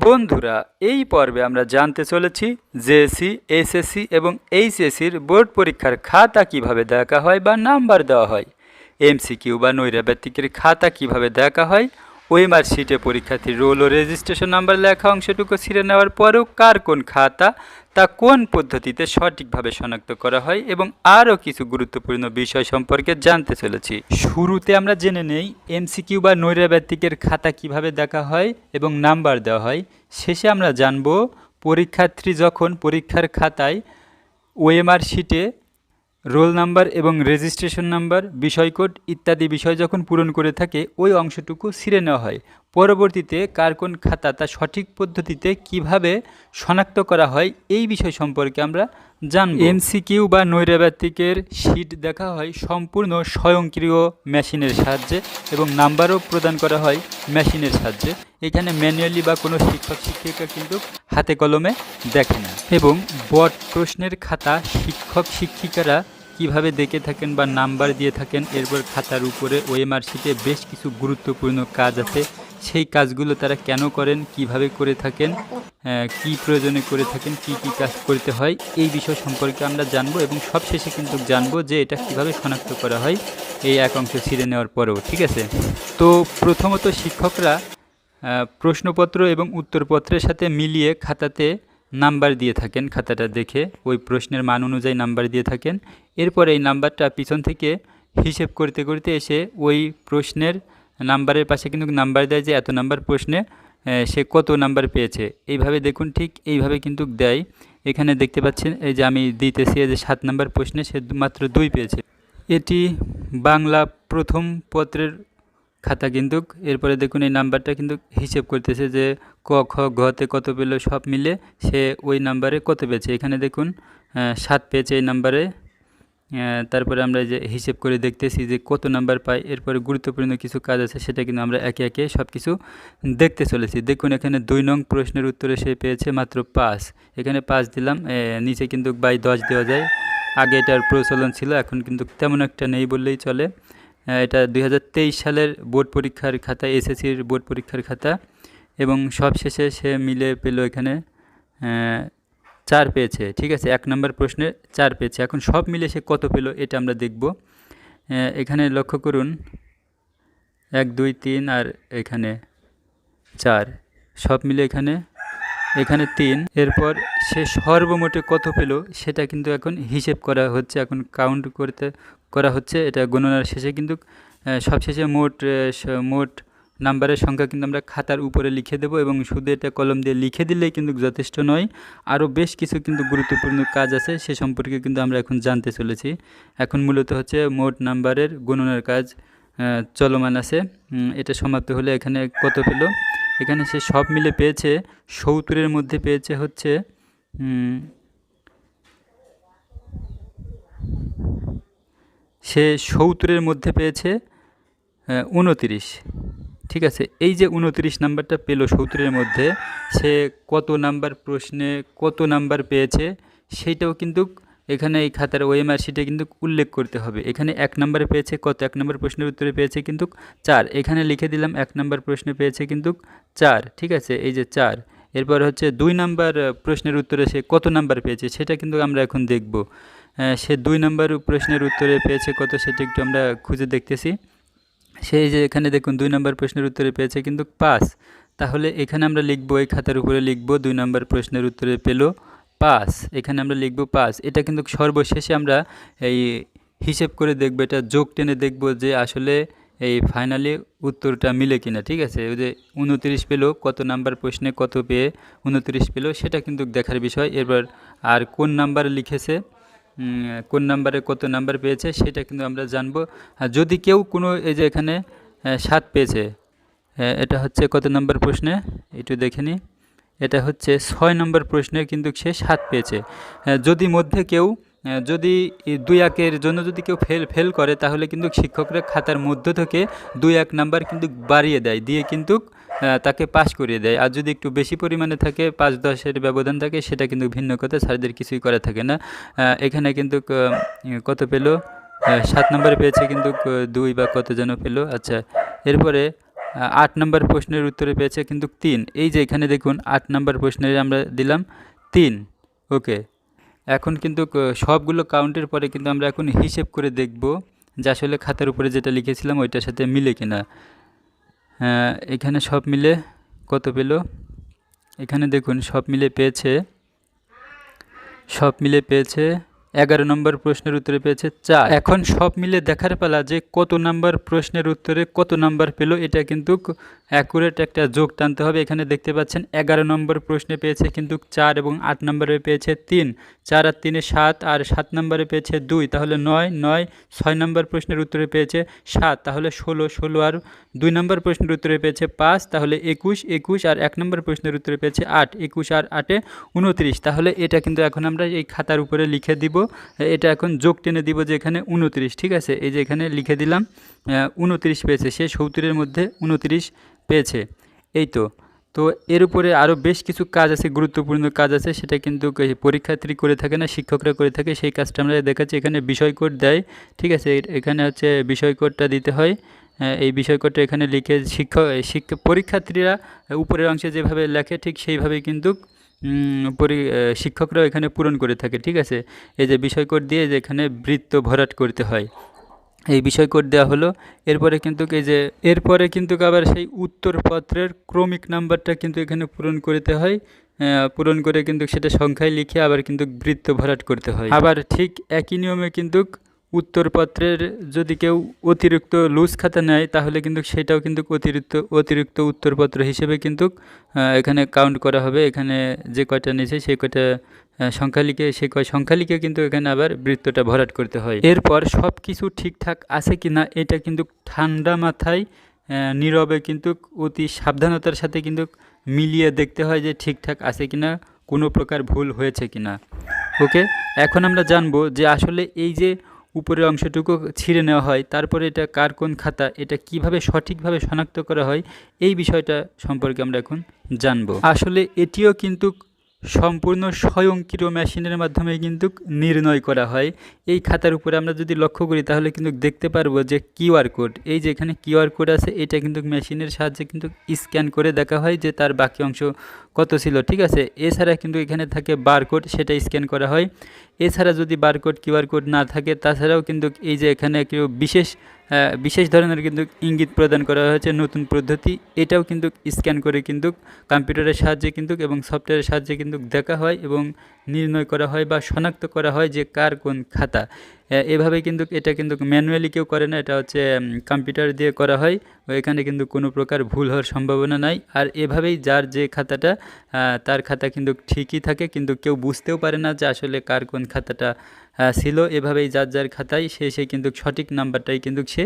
বন্ধুরা, এই পর্বে আমরা জানতে চলেছি জেএসসি, এসএসসি এবং এইচএসসির বোর্ড পরীক্ষার খাতা কিভাবে দেখা হয় বা নাম্বার দেওয়া হয়, এমসিকিউ বা নৈরাব্যতিকের খাতা কিভাবে দেখা হয়, ওএমআর শিটে পরীক্ষার্থীর রোল ও রেজিস্ট্রেশন নাম্বার লেখা অংশটুকু ছিঁড়ে নেওয়ার পরেও কার কোন খাতা তা কোন পদ্ধতিতে সঠিকভাবে শনাক্ত করা হয় এবং আরও কিছু গুরুত্বপূর্ণ বিষয় সম্পর্কে জানতে চলেছি। শুরুতে আমরা জেনে নেই এমসিকিউ বা নৈরাব্যতিকের খাতা কিভাবে দেখা হয় এবং নাম্বার দেওয়া হয়। শেষে আমরা জানব পরীক্ষার্থী যখন পরীক্ষার খাতায় ওএমআর শিটে রোল নাম্বার এবং রেজিস্ট্রেশন নাম্বার, বিষয় কোড ইত্যাদি বিষয় যখন পূরণ করে থাকে ওই অংশটুকু ছিঁড়ে নেওয়া হয়। পরবর্তীতে কার কোন খাতা তা সঠিক পদ্ধতিতে কিভাবে শনাক্ত করা হয় এই বিষয় সম্পর্কে আমরা জানব। এমসিকিউ বা নৈরাব্যতিকের শিট দেখা হয় সম্পূর্ণ স্বয়ংক্রিয় মেশিনের সাহায্যে এবং নাম্বারও প্রদান করা হয় মেশিনের সাহায্যে। এখানে ম্যানুয়ালি বা কোনো শিক্ষক শিক্ষিকা কিন্তু হাতে কলমে দেখে না। এবং বোর্ড প্রশ্নের খাতা শিক্ষক শিক্ষিকারা কিভাবে দেখে থাকেন বা নাম্বার দিয়ে থাকেন, এরপর খাতার উপরে ওএমআর শিটে বেশ কিছু গুরুত্বপূর্ণ কাজ আছে। সেই কাজগুলো তারা কেন করেন, কিভাবে করে থাকেন, কি প্রয়োজনে করে থাকেন, কি কি কাজ করতে হয় এই বিষয় সম্পর্কে আমরা জানবো এবং সবশেষে কিন্তু জানবো যে এটা কিভাবে শনাক্ত করা হয় এই এক অংশ ছিঁড়ে নেওয়ার পরেও। ঠিক আছে, তো প্রথমত শিক্ষকরা প্রশ্নপত্র এবং উত্তরপত্রের সাথে মিলিয়ে খাতাতে নাম্বার দিয়ে থাকেন। খাতাটা দেখে ওই প্রশ্নের মান অনুযায়ী নাম্বার দিয়ে থাকেন। এরপর এই নাম্বারটা পিছন থেকে হিসেব করতে করতে এসে ওই প্রশ্নের নাম্বারের পাশে কিন্তু নাম্বার দেয় যে এত নাম্বার প্রশ্নে সে কত নাম্বার পেয়েছে। এইভাবে দেখুন, ঠিক এইভাবে কিন্তু দেয়। এখানে দেখতে পাচ্ছেন এই যে আমি দিতেছি যে 7 নাম্বার প্রশ্নে সে মাত্র 2 পেয়েছে। এটি বাংলা প্রথম পত্রের খাতা কিন্তু। এরপরে দেখুন এই নাম্বারটা কিন্তু হিসেব করতেছে যে ক খ ঘতে কত পেল, সব মিলে সে ওই নাম্বারে কত পেয়েছে। এখানে দেখুন 7 পেয়েছে এই নাম্বারে। তারপরে আমরা যে হিসেব করে দেখতেছি যে কত নাম্বার পাই। এরপরে গুরুত্বপূর্ণ কিছু কাজ আছে, সেটা কিন্তু আমরা একে একে সব কিছু দেখতে চলেছি। দেখুন এখানে 2 নং প্রশ্নের উত্তরে সে পেয়েছে মাত্র 5। এখানে 5 দিলাম, নিচে কিন্তু বাই 10 দেওয়া যায়। আগে এটার প্রচলন ছিল, এখন কিন্তু তেমন একটা নেই বললেই চলে। এটা 2023 সালের বোর্ড পরীক্ষার খাতা, এসএসসির বোর্ড পরীক্ষার খাতা। এবং সব শেষে সে মিলে পেল এখানে 4 পেয়েছে। ঠিক আছে, 1 নম্বর প্রশ্নে 4 পেয়েছে। এখন সব মিলে সে কত পেল এটা আমরা দেখব। এখানে লক্ষ্য করুন 1 2 3 আর এখানে 4, সব মিলে এখানে 3। এরপর সে সর্বমোটে কত পেল সেটা কিন্তু এখন হিসেব করা হচ্ছে, এখন কাউন্ট করা হচ্ছে। এটা গণনার শেষে কিন্তু সবশেষে মোট নাম্বারের সংখ্যা কিন্তু আমরা খাতার উপরে লিখে দেব এবং শুধু এটা কলম দিয়ে লিখে দিলেই কিন্তু যথেষ্ট নয়, আরও বেশ কিছু কিন্তু গুরুত্বপূর্ণ কাজ আছে, সে সম্পর্কে কিন্তু আমরা এখন জানতে চলেছি। এখন মূলত হচ্ছে মোট নাম্বারের গণনার কাজ চলমান আছে। এটা সমাপ্ত হলে এখানে কত পেল, এখানে সে সব মিলে পেয়েছে 70-এর মধ্যে পেয়েছে হচ্ছে সে 70-এর মধ্যে পেয়েছে 29। ঠিক আছে, এই যে 29 নাম্বারটা পেল 70-এর মধ্যে, সে কত নাম্বার প্রশ্নে কত নাম্বার পেয়েছে সেইটাও কিন্তু এখানে এই খাতার ওএমআর শিটে কিন্তু উল্লেখ করতে হবে। এখানে 1 নাম্বারে পেয়েছে কত, 1 নম্বর প্রশ্নের উত্তরে পেয়েছে কিন্তু 4। এখানে লিখে দিলাম 1 নম্বর প্রশ্নে পেয়েছে কিন্তু 4। ঠিক আছে, এই যে 4। এরপর হচ্ছে 2 নাম্বার প্রশ্নের উত্তরে সে কত নাম্বার পেয়েছে সেটা কিন্তু আমরা এখন দেখব। সে 2 নম্বর প্রশ্নের উত্তরে পেয়েছে কত সেটা একটু আমরা খুঁজে দেখতেছি। সেই যে এখানে দেখুন 2 নম্বর প্রশ্নের উত্তরে পেয়েছে কিন্তু 5। তাহলে এখানে আমরা লিখব, এই খাতার উপরে লিখব 2 নম্বর প্রশ্নের উত্তরে পেল 5। এখানে আমরা লিখব 5। এটা কিন্তু সর্বশেষে আমরা এই হিসেব করে দেখব, এটা যোগ টেনে দেখব যে আসলে এই ফাইনালি উত্তরটা মিলে কিনা। ঠিক আছে, ওই যে 29 পেল, কত নাম্বার প্রশ্নে কত পেয়ে 29 পেল সেটা কিন্তু দেখার বিষয়। এবার আর কোন নাম্বার লিখেছে, কোন নাম্বারে কত নাম্বার পেয়েছে সেটা কিন্তু আমরা জানবো। যদি কেউ কোনো এই যে এখানে 7 পেয়েছে, এটা হচ্ছে কত নাম্বার প্রশ্নে একটু দেখে নিই। এটা হচ্ছে 6 নম্বর প্রশ্নে কিন্তু সে 7 পেয়েছে। যদি মধ্যে কেউ যদি 2-1-এর জন্য যদি কেউ ফেল করে তাহলে কিন্তু শিক্ষকরা খাতার মধ্য থেকে 2-1 নাম্বার কিন্তু বাড়িয়ে দেয়, দিয়ে কিন্তু তাকে পাস করিয়ে দেয়। আর যদি একটু বেশি পরিমাণে থাকে, 5-10-এর ব্যবধান থাকে, সেটা কিন্তু ভিন্ন কথা, স্যারদের কিছুই করা থাকে না। এখানে কিন্তু কত পেল, 7 নম্বরে পেয়েছে কিন্তু 2 বা কত যেন পেল। আচ্ছা, এরপরে 8 নম্বর প্রশ্নের উত্তরে পেয়েছে কিন্তু 3। এই যে এখানে দেখুন 8 নম্বর প্রশ্নের আমরা দিলাম 3। ওকে, এখন কিন্তু সবগুলো কাউন্টের পরে কিন্তু আমরা এখন হিসেব করে দেখব যে আসলে খাতার উপরে যেটা লিখেছিলাম ওইটার সাথে মিলে কিনা। এখানে সব মিলে কত পেল, এখানে দেখুন সব মিলে পেয়েছে 11 নম্বর প্রশ্নের উত্তরে পেয়েছে 4। এখন সব মিলে দেখার পালা যে কত নম্বর প্রশ্নের উত্তরে কত নাম্বার পেল, এটা কিন্তু অ্যাকুরেট একটা যোগ টানতে হবে। এখানে দেখতে পাচ্ছেন 11 নম্বর প্রশ্নে পেয়েছে কিন্তু 4 এবং 8 নম্বরে পেয়েছে 3, 4 আর 3 7, আর 7 নম্বরে পেয়েছে 2, তাহলে 9, 9, 6 নম্বর প্রশ্নের উত্তরে পেয়েছে 7, তাহলে 16, 16 আর 2 নম্বর প্রশ্নের উত্তরে পেয়েছে 5, তাহলে 21, 21 আর 1 নম্বর প্রশ্নের উত্তরে পেয়েছে 8, 21 আর 8 29। তাহলে এটা কিন্তু এখন আমরা এই খাতার উপরে লিখে দিব, এটা এখন যোগ টেনে দিব যে এখানে 29, ঠিক আছে। এই যে এখানে লিখে দিলাম 29 পেয়েছে, সে 70-এর মধ্যে 29 পেয়েছে। এই তো এর উপরে আরও বেশ কিছু কাজ আছে, গুরুত্বপূর্ণ কাজ আছে, সেটা কিন্তু পরীক্ষার্থী করে থাকে না, শিক্ষকরা করে থাকে। সেই কাজটা আমরা দেখাচ্ছি। এখানে বিষয় কোড দেয়, ঠিক আছে। এখানে হচ্ছে বিষয় কোডটা দিতে হয়। এই বিষয় কোডটা এখানে লিখে পরীক্ষার্থীরা উপরের অংশে যেভাবে লেখে ঠিক সেইভাবেই কিন্তু শিক্ষকরাও এখানে পূরণ করে থাকে, ঠিক আছে। এই যে বিষয় কোড দিয়ে যে এখানে বৃত্ত ভরাট করতে হয়, এই বিষয় কোড দেওয়া হলো। এরপরে কিন্তু আবার সেই উত্তরপত্রের ক্রমিক নাম্বারটা কিন্তু এখানে পূরণ করতে হয়। পূরণ করে কিন্তু সেটা সংখ্যায় লিখে আবার কিন্তু বৃত্ত ভরাট করতে হয়। আবার ঠিক একই নিয়মে কিন্তু উত্তরপত্রের যদি কেউ অতিরিক্ত লুজ খাতা নেয় তাহলে কিন্তু সেটাও কিন্তু অতিরিক্ত উত্তরপত্র হিসেবে কিন্তু এখানে কাউন্ট করা হবে। এখানে যে কয়টা নিয়েছে সেই কয়টা সংখ্যা লিখে সংখ্যা লিখে কিন্তু এখানে আবার বৃত্তটা ভরাট করতে হয়। এরপর সব কিছু ঠিকঠাক আছে কি না এটা কিন্তু ঠান্ডা মাথায় নীরবে কিন্তু অতি সাবধানতার সাথে কিন্তু মিলিয়ে দেখতে হয় যে ঠিকঠাক আছে কিনা, কোনো প্রকার ভুল হয়েছে কিনা। ওকে, এখন আমরা জানবো যে আসলে এই যে উপরের অংশটুকু ছিঁড়ে নেওয়া হয়, তারপরে এটা কার কোন খাতা, এটা কিভাবে সঠিকভাবে শনাক্ত করা হয়, এই বিষয়টা সম্পর্কে আমরা এখন জানবো। আসলে এটিও কিন্তু সম্পূর্ণ স্বয়ংক্রিয় মেশিনের মাধ্যমে কিন্তু নির্ণয় করা হয়। এই খাতার উপরে আমরা যদি লক্ষ্য করি তাহলে কিন্তু দেখতে পারবো যে কিউআর কোড, এই যে এখানে কিউআর কোড আছে, এটা কিন্তু মেশিনের সাহায্যে কিন্তু স্ক্যান করে দেখা হয় যে তার বাকি অংশ কত ছিল, ঠিক আছে। এছাড়া কিন্তু এখানে থাকে বারকোড, সেটা স্ক্যান করা হয়। এছাড়া যদি বারকোড কিউআর কোড না থাকে, তাছাড়াও কিন্তু এই যে এখানে একটু বিশেষ ধরনের কিন্তু ইঙ্গিত প্রদান করা হয়েছে, নতুন পদ্ধতি, এটাও কিন্তু স্ক্যান করে কিন্তু কম্পিউটারের সাহায্যে কিন্তু এবং সফটওয়্যারের সাহায্যে কিন্তু দেখা হয় এবং নির্ণয় করা হয় বা শনাক্ত করা হয় যে কার কোন খাতা। এভাবে কিন্তু এটা কিন্তু ম্যানুয়ালি কেউ করে না, এটা হচ্ছে কম্পিউটার দিয়ে করা হয়। এখানে কিন্তু কোনো প্রকার ভুল হওয়ার সম্ভাবনা নাই। আর এভাবেই যার যে খাতাটা তার খাতা কিন্তু ঠিকই থাকে, কিন্তু কেউ বুঝতেও পারে না যে আসলে কার কোন খাতাটা ছিল। এভাবেই যার খাতায় সে কিন্তু সঠিক নাম্বারটাই কিন্তু সে